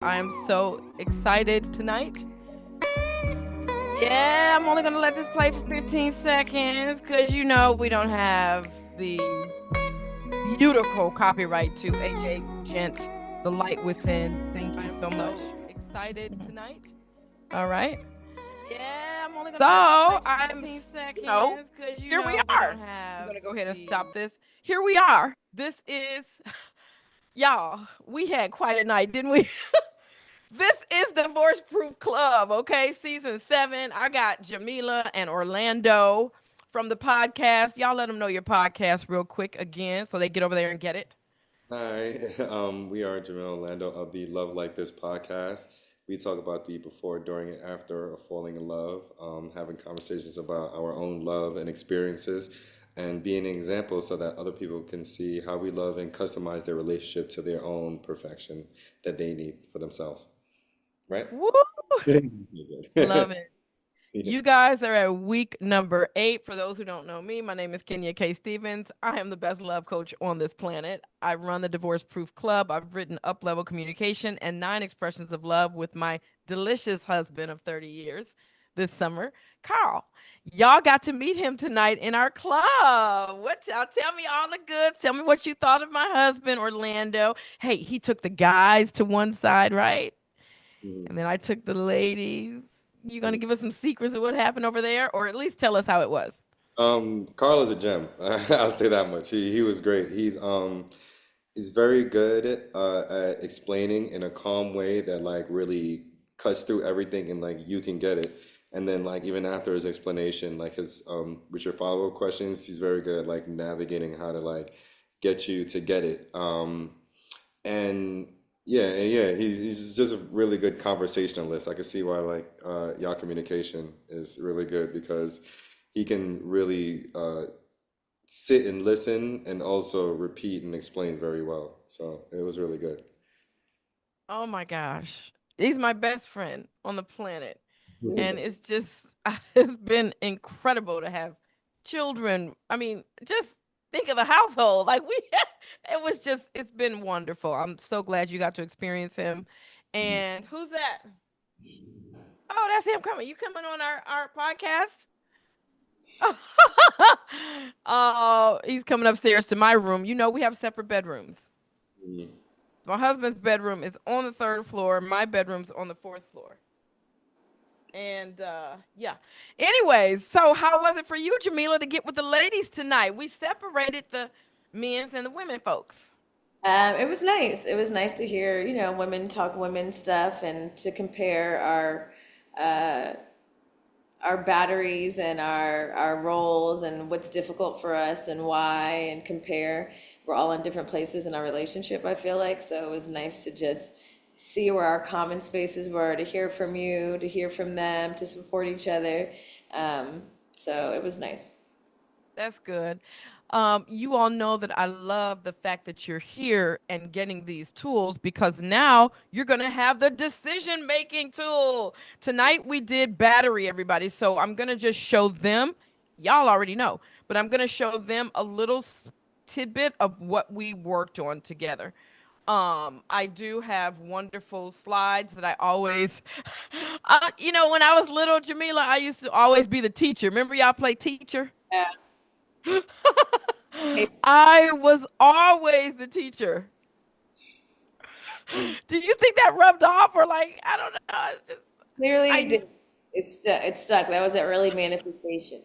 I am so excited tonight. Yeah, I'm only going to let this play for 15 seconds because we don't have the beautiful copyright to AJ Gent, The Light Within. Thank you so much. Excited tonight. All right. Yeah, I'm only going to let this play for 15 seconds because Here we we are. don't I'm have gonna go ahead and the stop this. Here we are. This is, y'all. We had quite a night, didn't we? This is Divorce Proof Club, okay? Season 7. I got Jamilah and Orlando from the podcast. Y'all let them know your podcast real quick again so they get over there and get it. Hi, we are Jamilah and Orlando of the Love Like This podcast. We talk about the before, during, and after of falling in love, having conversations about our own love and experiences, and being an example so that other people can see how we love and customize their relationship to their own perfection that they need for themselves. Right? Woo! love it. Yeah. You guys are at week number 8. For those who don't know me, my name is Kenya K. Stevens. I am the best love coach on this planet. I run the Divorce Proof Club. I've written Up Level Communication and 9 Expressions of Love with my delicious husband of 30 years this summer, Carl. Y'all got to meet him tonight in our club. Tell me all the good. Tell me what you thought of my husband, Orlando. Hey, he took the guys to one side, right? Mhm. And then I took the ladies. You gonna give us some secrets of what happened over there, or at least tell us how it was? Carl is a gem. I'll say that much. He was great. He's very good at explaining in a calm way that like really cuts through everything and like you can get it. And then like even after his explanation, like his with your follow-up questions, he's very good at like navigating how to like get you to get it. And yeah, he's just a really good conversationalist. I can see why like y'all communication is really good because he can really sit and listen and also repeat and explain very well. So it was really good. Oh my gosh. He's my best friend on the planet. And it's just, it's been incredible to have children. I mean, just think of the household. Like, it's been wonderful. I'm so glad you got to experience him. And who's that? Oh, that's him coming. You coming on our podcast? Oh, he's coming upstairs to my room. We have separate bedrooms. Mhm. My husband's bedroom is on the 3rd floor. My bedroom's on the 4th floor. And yeah. Anyways, so how was it for you, Jamila, to get with the ladies tonight? We separated the men's and the women folks. It was nice. It was nice to hear, women talk women stuff and to compare our batteries and our roles and what's difficult for us and why and compare. We're all in different places in our relationship, I feel like. So it was nice to just see where our common spaces were, to hear from you, to hear from them, to support each other. So it was nice. That's good. You all know that I love the fact that you're here and getting these tools because now you're going to have the decision making tool. Tonight we did battery, everybody. So I'm going to just show them. Y'all already know, but I'm going to show them a little tidbit of what we worked on together. I do have wonderful slides that I always, when I was little, Jamila, I used to always be the teacher. Remember y'all play teacher? Yeah. I was always the teacher. Did you think that rubbed off or like I don't know? It's just Clearly it I did. It stuck. That was that early manifestation.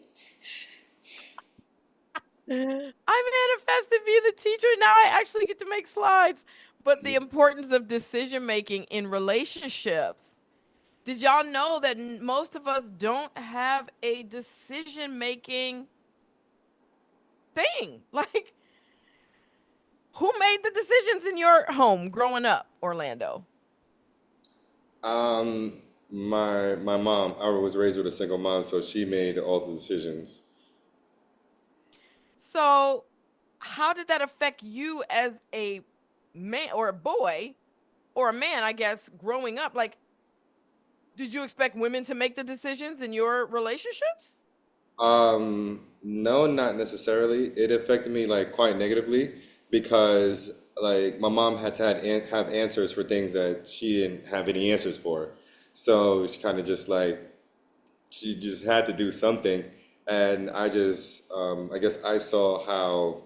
I manifested being the teacher. Now I actually get to make slides. But the importance of decision making in relationships. Did y'all know that most of us don't have a decision making thing? Like, who made the decisions in your home growing up, Orlando? My mom, I was raised with a single mom, so she made all the decisions. So, how did that affect you as a man or a boy or a man, I guess, growing up? Like, did you expect women to make the decisions in your relationships? No, not necessarily. It affected me like quite negatively because like my mom had to have answers for things that she didn't have any answers for. So she kind of just like she just had to do something, and I guess I saw how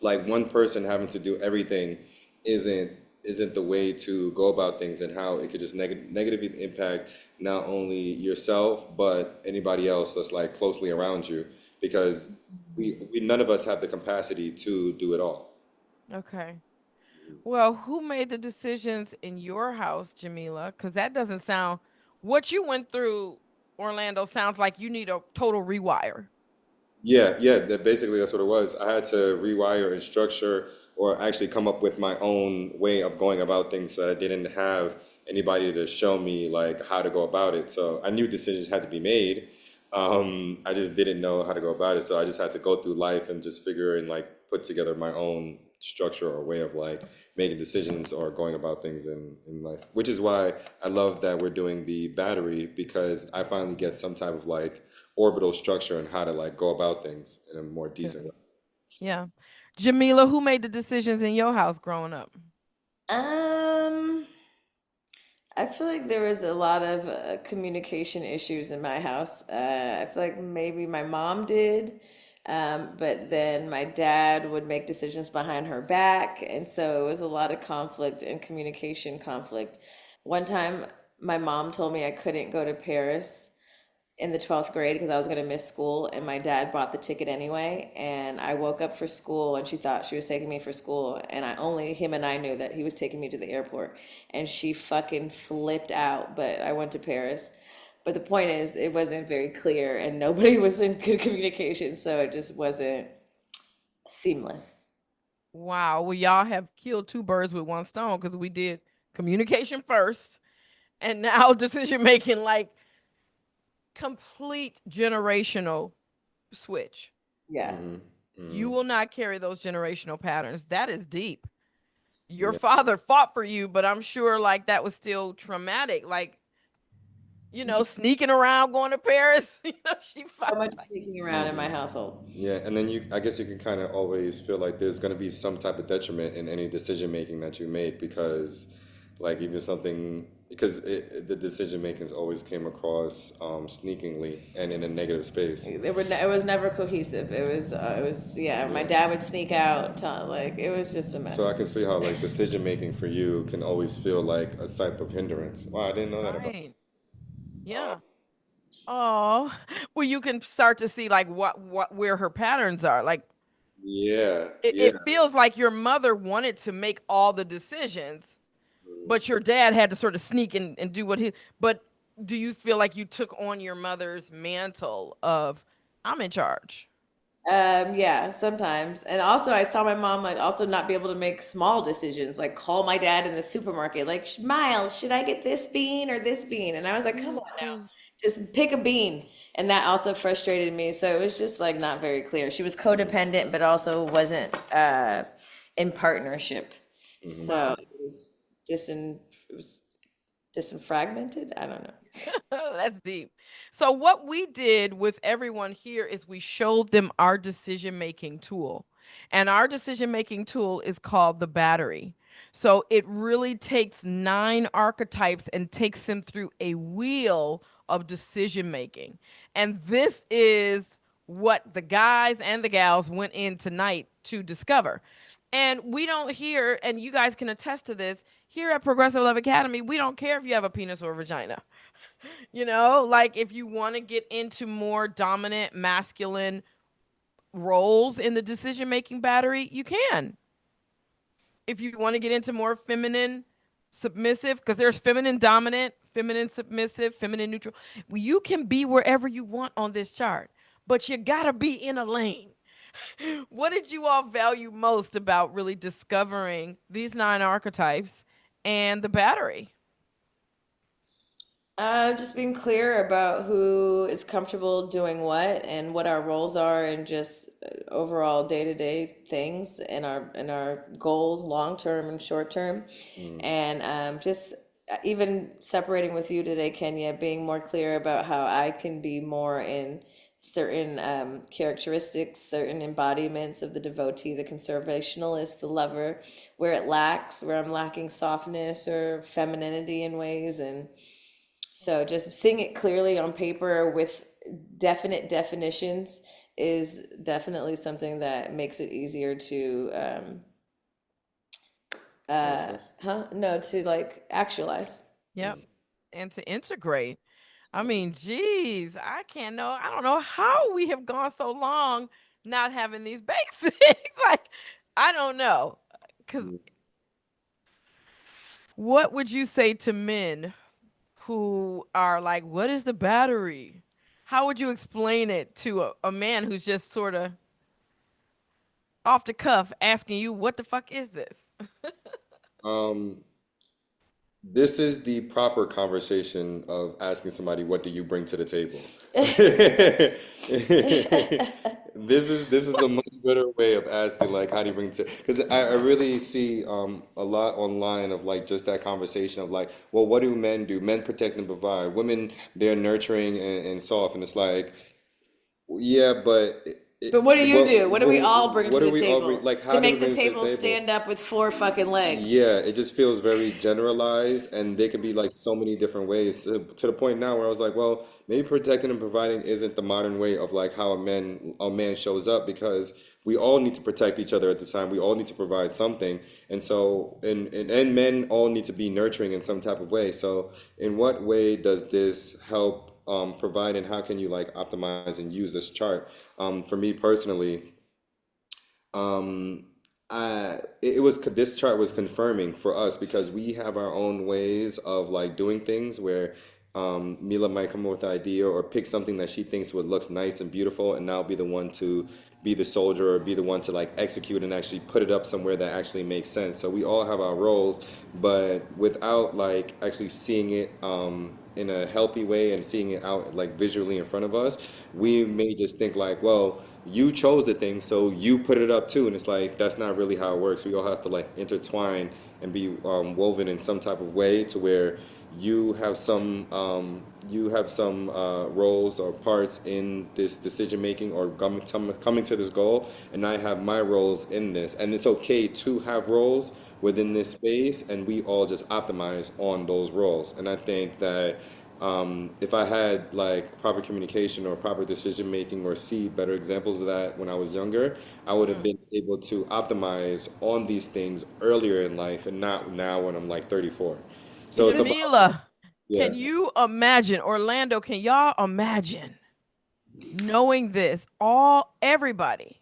like one person having to do everything isn't isn't the way to go about things, and how it could just negatively impact not only yourself but anybody else that's like closely around you, because we none of us have the capacity to do it all. Okay. Well, who made the decisions in your house, Jamila? Because that doesn't sound what you went through, Orlando, sounds like you need a total rewire. Yeah, yeah, basically that's what it was. I had to rewire and structure, or actually come up with my own way of going about things, so that I didn't have anybody to show me like how to go about it. So I knew decisions had to be made. I just didn't know how to go about it. So I just had to go through life and just figure and like put together my own structure or way of like making decisions or going about things in life. Which is why I love that we're doing the battery, because I finally get some type of like orbital structure and how to like go about things in a more decent way. Good. Yeah. Jamila, who made the decisions in your house growing up? Um, I feel like there was a lot of communication issues in my house. I feel like maybe my mom did, but then my dad would make decisions behind her back, and so it was a lot of conflict and communication conflict. One time, my mom told me I couldn't go to Paris in the 12th grade because I was going to miss school, and my dad bought the ticket anyway, and I woke up for school and she thought she was taking me for school, and I only him and I knew that he was taking me to the airport, and she fucking flipped out, but I went to Paris. But the point is it wasn't very clear and nobody was in good communication, so it just wasn't seamless. Wow. Well, y'all have killed two birds with one stone because we did communication first and now decision making, like complete generational switch. Yeah. Hmm. You Hmm. will not carry those generational patterns. That is deep. Your Yeah. father fought for you, but I'm sure like that was still traumatic. Like, sneaking around going to Paris. She So fought. much sneaking around in my Hmm. household. Yeah, and then I guess you can kind of always feel like there's going to be some type of detriment in any decision making that you make, because, like, even something, because the decision makings always came across sneakingly and in a negative space. It was never cohesive. Yeah, my Yeah. dad would sneak out, like it was just a So mess. I can see how, like, decision making for you can always feel like a type of hindrance. Wow, I didn't know that about. Right. Yeah. Oh, well, you can start to see like what where her patterns are. Like Yeah, yeah. it feels like your mother wanted to make all the decisions, but your dad had to sort of sneak and do what he. But do you feel like you took on your mother's mantle of I'm in charge? Yeah, sometimes. And also I saw my mom like also not be able to make small decisions, like call my dad in the supermarket, like, Miles, should I get this bean or this bean?" And I was like, "Come on now. Mhm. Just pick a bean." And that also frustrated me. So it was just like not very clear. She was codependent, but also wasn't in partnership. Hmm. So Wow. it was disenfragmented. I don't know. That's deep. So what we did with everyone here is we showed them our decision making tool. And our decision making tool is called the battery. So it really takes 9 archetypes and takes them through a wheel of decision making. And this is what the guys and the gals went in tonight to discover. And we don't hear, and you guys can attest to this, here at Progressive Love Academy, we don't care if you have a penis or a vagina. Like if you want to get into more dominant masculine roles in the decision making battery, you can. If you want to get into more feminine submissive, because there's feminine dominant, feminine submissive, feminine neutral, well, you can be wherever you want on this chart, but you got to be in a lane. What did you all value most about really discovering these 9 archetypes and the battery? Just being clear about who is comfortable doing what and what our roles are, and just overall day-to-day things and our goals, long term and short term, Hmm. and just even separating with you today, Kenya, being more clear about how I can be more in certain characteristics, certain embodiments of the devotee, the conservationalist, the lover, where it lacks, where I'm lacking softness or femininity in ways. And so just seeing it clearly on paper with definite definitions is definitely something that makes it easier to Process. no, to like actualize. Yep. And to integrate. I mean, geez, I don't know how we have gone so long not having these basics. Like, I don't know. Because Mm. what would you say to men who are like, what is the battery? How would you explain it to a man who's just sort of off the cuff asking you, what the fuck is this? Um, this is the proper conversation of asking somebody, what do you bring to the table? This is the much better way of asking, like, how do you bring to, because I really see a lot online of like just that conversation of like, well, what do men do? Men protect and provide. Women, they're nurturing and soft, and it's like, yeah, but But what do you do? What do we all bring what to do the we all bring? table Like, to how do we make the bring it to the table table? stand up with four fucking legs? Yeah, it just feels very generalized, and they can be like so many different ways to the point now where I was like, well, maybe protecting and providing isn't the modern way of like how a man shows up, because we all need to protect each other at the time. We all need to provide something, and so and men all need to be nurturing in some type of way. So, in what way does this help provide, and how can you like optimize and use this chart? For me personally. Um, it was this chart was confirming for us because we have our own ways of like doing things where Mila might come up with an idea or pick something that she thinks would looks nice and beautiful, and I'll be the one to be the soldier or be the one to like execute and actually put it up somewhere that actually makes sense. So we all have our roles, but without like actually seeing it in a healthy way and seeing it out like visually in front of us, we may just think like, well, you chose the thing, so you put it up too, and it's like that's not really how it works. We all have to like intertwine and be woven in some type of way to where you have some roles or parts in this decision making or coming to this goal, and I have my roles in this, and it's okay to have roles within this space, and we all just optimize on those roles. And I think that if I had like proper communication or proper decision making or see better examples of that when I was younger, I would have been able to optimize on these things earlier in life and not now when I'm like 34. So it's about, Jamila, yeah. can you imagine, Orlando, can y'all imagine knowing this, everybody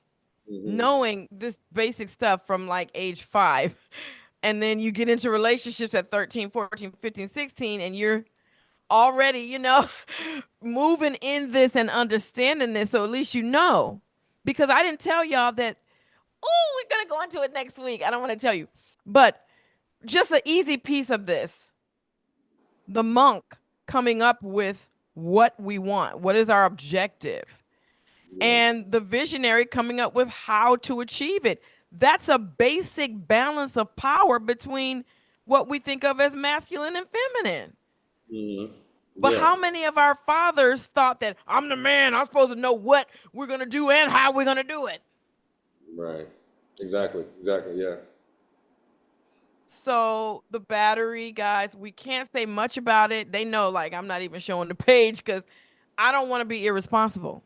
Hmm. knowing this basic stuff from like age 5, and then you get into relationships at 13, 14, 15, 16, and you're already, moving in this and understanding this. So at least you know. Because I didn't tell y'all that, oh, we're going to go into it next week. I don't want to tell you. But just an easy piece of this, the monk coming up with what we want, what is our objective, Yeah. and the visionary coming up with how to achieve it. That's a basic balance of power between what we think of as masculine and feminine. Hmm. But Yeah. how many of our fathers thought that I'm the man, I'm supposed to know what we're going to do and how we're going to do it? Right. Exactly. Exactly. Yeah. So, the battery, guys, we can't say much about it. They know, like, I'm not even showing the page because I don't want to be irresponsible.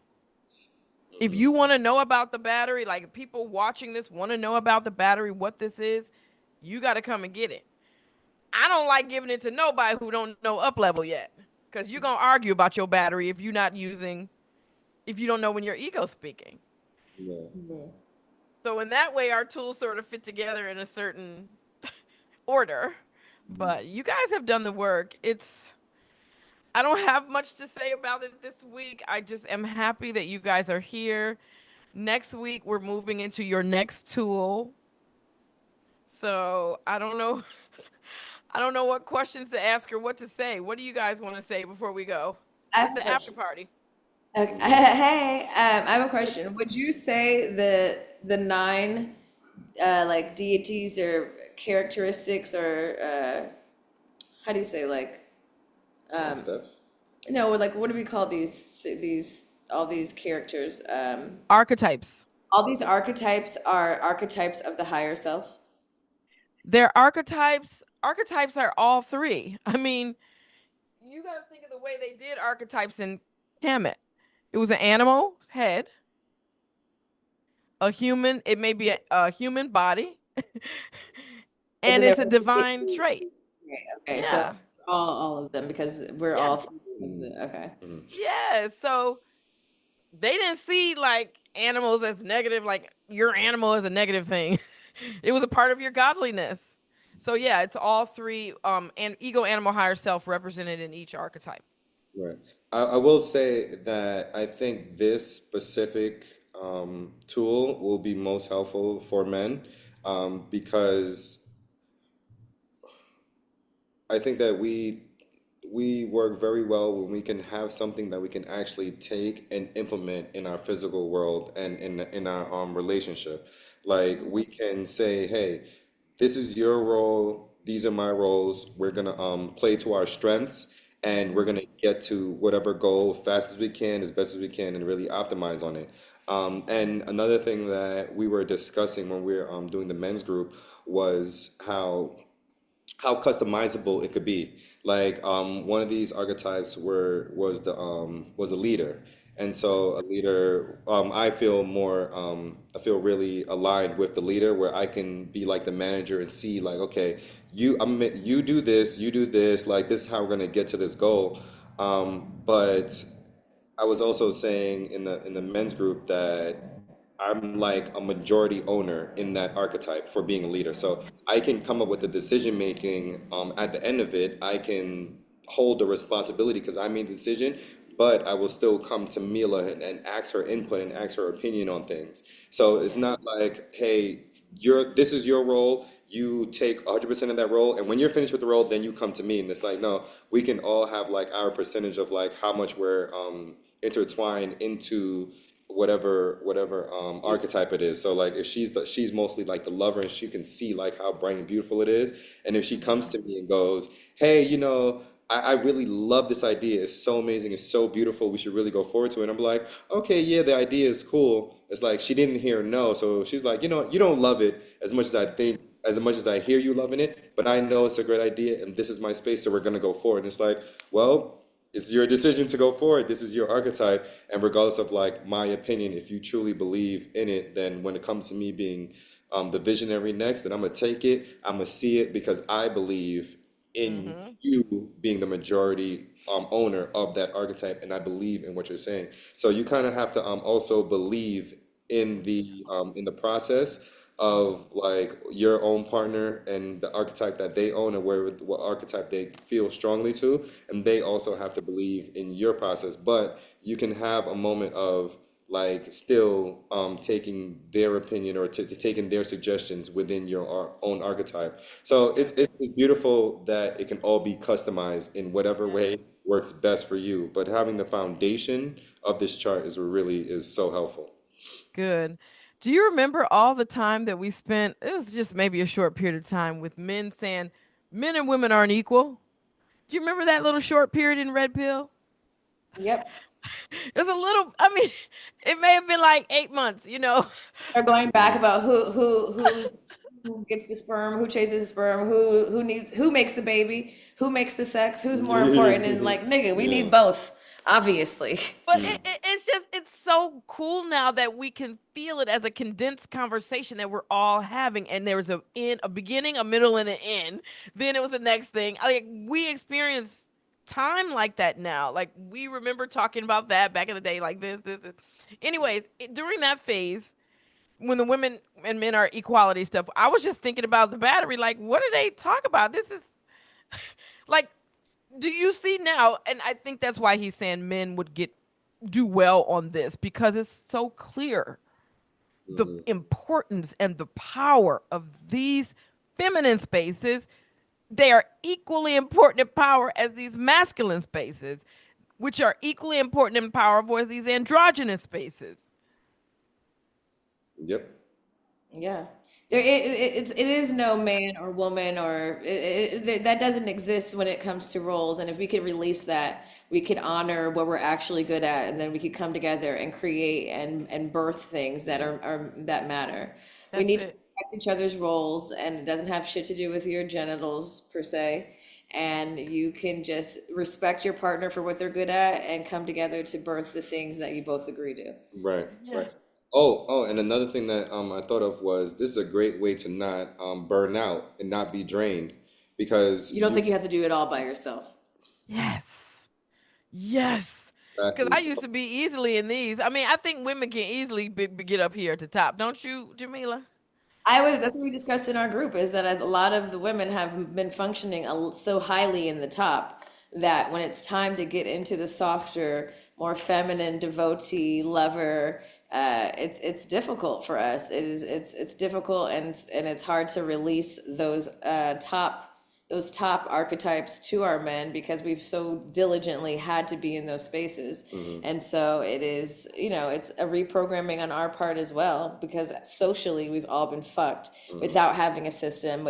If you want to know about the battery, like if people watching this want to know about the battery, what this is, you got to come and get it. I don't like giving it to nobody who don't know up level yet, because you're going to argue about your battery if you don't know when your ego's speaking. Yeah. So in that way, our tools sort of fit together in a certain order. But you guys have done the work. I don't have much to say about it this week. I just am happy that you guys are here. Next week, we're moving into your next tool. So I don't know. I don't know what questions to ask or what to say. What do you guys want to say before we go? I This have is a the after question. party. Okay. Hey, I have a question. Would you say the nine like deities or characteristics or how do you say like Nine steps. no, like what do we call these all these characters, Archetypes. all these archetypes are archetypes of the higher self. They're archetypes. Archetypes are all three. I mean, you got to think of the way they did archetypes in Kemet. It was an animal's head, a human, it may be a human body, But and then there it's a divine was, trait. okay, so Yeah. all of them, because we're Yeah. all okay. Yeah. So they didn't see like animals as negative, like your animal is a negative thing. It was a part of your godliness. So yeah, it's all three and ego, animal, higher self represented in each archetype. Right. I will say that I think this specific tool will be most helpful for men because I think that we work very well when we can have something that we can actually take and implement in our physical world and in our relationship. Like we can say, hey, this is your role, these are my roles. We're gonna play to our strengths and we're gonna get to whatever goal fast as we can, as best as we can, and really optimize on it. And another thing that we were discussing when we were doing the men's group was how customizable it could be. Like one of these archetypes was a leader, and so a leader. I feel really aligned with the leader, where I can be like the manager and see like, okay, you you do this, like this is how we're gonna get to this goal. But I was also saying in the men's group that I'm like a majority owner in that archetype for being a leader. So I can come up with the decision making. At the end of it, I can hold the responsibility because I made the decision, but I will still come to Mila and ask her input and ask her opinion on things. So it's not like, hey, this is your role. You take 100% of that role, and when you're finished with the role, then you come to me. And it's like, no, we can all have like our percentage of like how much we're intertwined into whatever archetype it is. So like if she's mostly like the lover and she can see like how bright and beautiful it is, and if she comes to me and goes, hey, I really love this idea. It's so amazing. It's so beautiful. We should really go forward to it. And I'm like, okay, yeah, the idea is cool. It's like she didn't hear no, so she's like, you don't love it as much as I think, as much as I hear you loving it, but I know it's a great idea, and this is my space, so we're gonna go forward. And it's like, well, it's your decision to go forward. This is your archetype, and regardless of like my opinion, if you truly believe in it, then when it comes to me being the visionary next, then I'm gonna take it. I'm gonna see it because I believe in Mm-hmm. you being the majority owner of that archetype, and I believe in what you're saying. So you kind of have to also believe in the process of like your own partner and the archetype that they own and what archetype they feel strongly to, and they also have to believe in your process. But you can have a moment of like still taking their opinion or taking their suggestions within your own archetype. So it's beautiful that it can all be customized in whatever way works best for you. But having the foundation of this chart is so helpful. Good. Do you remember all the time that we spent? It was just maybe a short period of time with men saying men and women aren't equal. Do you remember that little short period in Red Pill? Yep. It was a little, I mean, it may have been like 8 months, you know? They're going back about who gets the sperm, who chases the sperm, who makes the baby, who makes the sex, who's more important, and like nigga, we Yeah. need both, obviously. But it's just, it's so cool now that we can feel it as a condensed conversation that we're all having. And there was a beginning, a middle, and an end. Then it was the next thing. Like we experience time like that now. Like we remember talking about that back in the day, like this. Anyways, during that phase, when the women and men are equality stuff, I was just thinking about the battery. Like, what do they talk about? This is like, do you see now? And I think that's why he's saying men would do well on this because it's so clear the importance and the power of these feminine spaces. They are equally important in power as these masculine spaces, which are equally important in power as these androgynous spaces. Yep. Yeah. It is no man or woman or that doesn't exist when it comes to roles. And if we could release that, we could honor what we're actually good at, and then we could come together and create and birth things that are that matter. We That's need to it. respect each other's roles, and it doesn't have shit to do with your genitals per se. And you can just respect your partner for what they're good at and come together to birth the things that you both agree to. Right, right. Yes. Oh, and another thing that I thought of was this is a great way to not burn out and not be drained because You don't you think you have to do it all by yourself. Yes. Yes. Because exactly I so used to be easily in these. I mean, I think women can easily get up here at the top. Don't you, Jamila? That's what we discussed in our group is that a lot of the women have been functioning so highly in the top that when it's time to get into the softer, more feminine devotee lover, it's difficult for us. It's difficult, and it's hard to release those top archetypes to our men because we've so diligently had to be in those spaces. hmm And so it is, it's a reprogramming on our part as well, because socially we've all been fucked hmm without having a system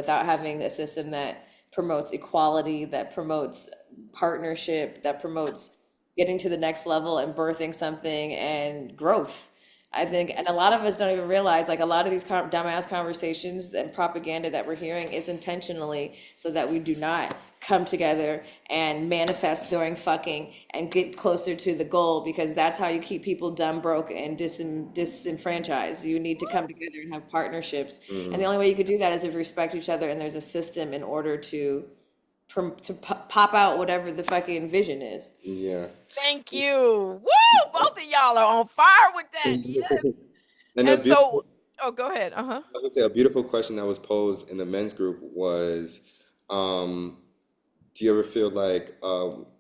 that promotes equality, that promotes partnership, that promotes getting to the next level and birthing something and growth. I think, and a lot of us don't even realize, like a lot of these dumbass conversations and propaganda that we're hearing is intentionally so that we do not come together and manifest during fucking and get closer to the goal, because that's how you keep people dumb, broke, and disenfranchised. You need to come together and have partnerships. And the hmm only way you could do that is if you respect each other and there's a system in order to pop out whatever the fucking vision is. yeah. Thank you. Woo! Both of y'all are on fire with that. Yes. And a And beautiful so, oh, go ahead. Uh huh. I was gonna say a beautiful question that was posed in the men's group was, um, do you ever feel like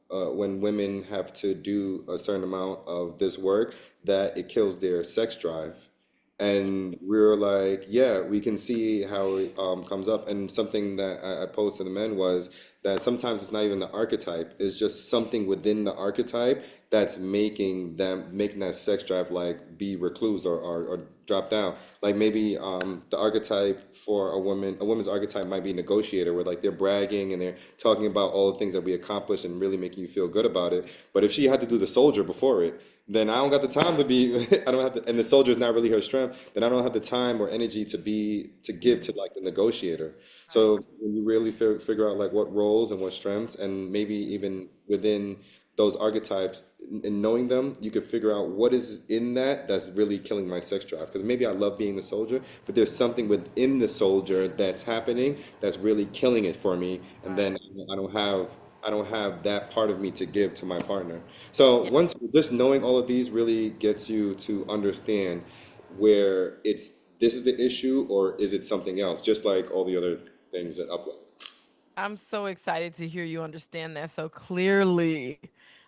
when women have to do a certain amount of this work that it kills their sex drive? And we were like, yeah, we can see how it comes up. And something that I posed to the men was that sometimes it's not even the archetype; it's just something within the archetype that's making that sex drive like be recluse or drop down. Like maybe the archetype for a woman's archetype might be negotiator, where like they're bragging and they're talking about all the things that we accomplished and really making you feel good about it. But if she had to do the soldier before it, then I don't got the time to be. I don't have to, and the soldier is not really her strength. Then I don't have the time or energy to give to like the negotiator. Right. So when you really figure out like what roles and what strengths, and maybe even within those archetypes, in knowing them, you could figure out what is in that that's really killing my sex drive. Because maybe I love being the soldier, but there's something within the soldier that's happening that's really killing it for me, and Right. then I don't have that part of me to give to my partner. So Yeah. once just knowing all of these really gets you to understand where it's this is the issue or is it something else, just like all the other things that upload. I'm so excited to hear you understand that so clearly.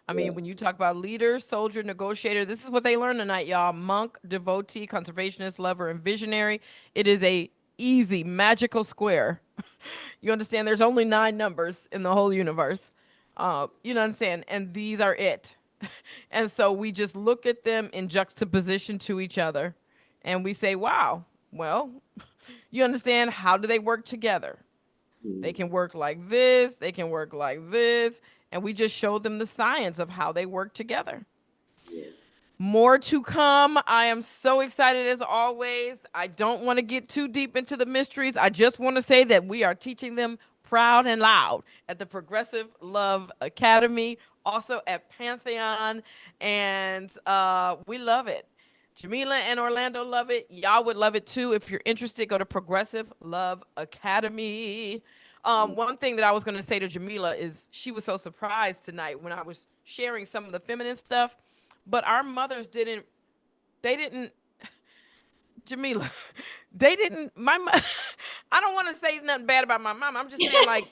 I Yeah. mean, when you talk about leader, soldier, negotiator, this is what they learned tonight, y'all. Monk, devotee, conservationist, lover, and visionary. It is a easy, magical square. You understand? There's only 9 numbers in the whole universe. You know what I'm saying? And these are it. And so we just look at them in juxtaposition to each other and we say, wow, well, you understand? How do they work together? They Mhm. can work like this, they can work like this. And we just show them the science of how they work together. Yeah. More to come. I am so excited as always. I don't want to get too deep into the mysteries. I just want to say that we are teaching them proud and loud at the Progressive Love Academy, also at Pantheon, and we love it. Jamila and Orlando love it. Y'all would love it too. If you're interested, go to Progressive Love Academy. One thing that I was going to say to Jamila is she was so surprised tonight when I was sharing some of the feminine stuff, but our mothers didn't. They didn't. Jamila, they didn't. I don't want to say nothing bad about my mom. I'm just saying like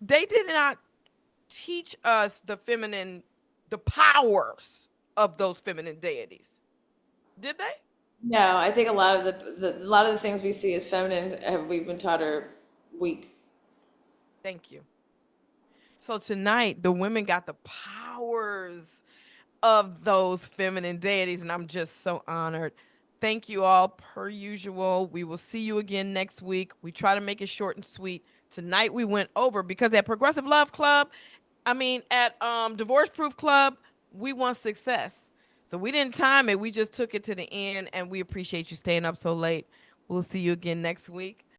they did not teach us the powers of those feminine deities. Did they? No, I think a lot of a lot of the things we see as feminine we've been taught are weak. Thank you. So tonight, the women got the powers of those feminine deities, and I'm just so honored. Thank you all per usual. We will see you again next week. We try to make it short and sweet. Tonight we went over because at Progressive Love Club, I mean at Divorce Proof Club, we want success. So we didn't time it. We just took it to the end and we appreciate you staying up so late. We'll see you again next week.